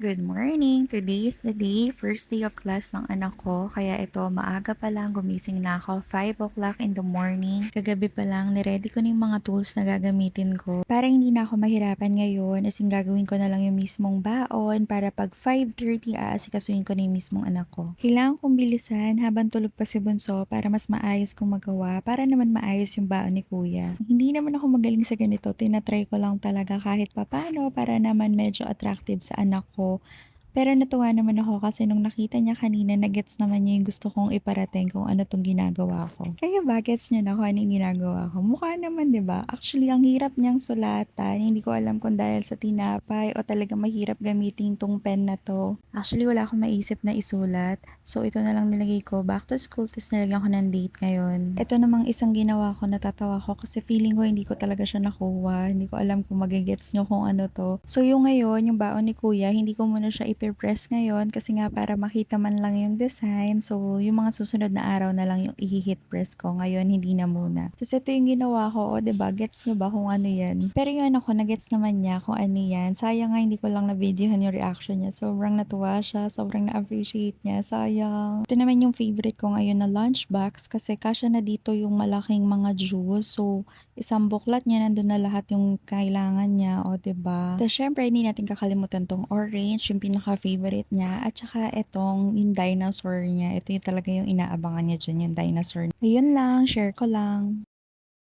Good morning! Today is the day, first day of class ng anak ko. Kaya ito, maaga pa lang gumising na ako, 5 o'clock in the morning. Kagabi pa lang, niready ko na yung mga tools na gagamitin ko. Para hindi na ako mahirapan ngayon, as in gagawin ko na lang yung mismong baon para pag 5:30 aasikasuhin ko na yung mismong anak ko. Kailangan kong bilisan habang tulog pa si Bunso para mas maayos kong magawa, para naman maayos yung baon ni Kuya. Hindi naman ako magaling sa ganito, tinatry ko lang talaga kahit papano para naman medyo attractive sa anak ko. Pero natuwa naman ako kasi nung nakita niya kanina na-gets naman niya yung gusto kong iparating kung ano 'tong ginagawa ko. Kaya ba gets niyo na kung ano yung ginagawa ko? Mukha naman 'di ba? Actually ang hirap niyang sulatan, hindi ko alam kung dahil sa tinapay o talagang mahirap gamitin 'tong pen na 'to. Actually wala akong maisip na isulat, so ito na lang nilagay ko, back to school ta's nilagyan ko ng date ngayon. Ito namang isang ginawa ko, natatawa ko kasi feeling ko hindi ko talaga siya nakuha, hindi ko alam kung mage-gets niyo kung ano 'to. So yung ngayon, yung baon ni Kuya, hindi ko muna siya ipe-press ngayon kasi nga para makita man lang yung design. So yung mga susunod na araw na lang yung i-hit press ko. Ngayon, hindi na muna. Tapos ito yung ginawa ko, o 'di ba? Gets nyo ba kung ano yan? Pero yung ano ko, na-gets naman niya kung ano yan. Sayang nga hindi ko lang na-videohan yung reaction niya. Sobrang natuwa siya, sobrang na-appreciate niya. Sayang. Ito naman yung favorite ko ngayon na lunchbox kasi kasya na dito yung malaking mga juice. So, isang buklat niya, nandun na lahat yung kailangan niya, o 'di ba? Tapos syempre hindi natin kakalimutan tong orange, yung pinaka-favorite niya, at saka etong yung dinosaur niya. Ito yung talaga yung inaabangan niya diyan, yung dinosaur. Ayun lang, share ko lang.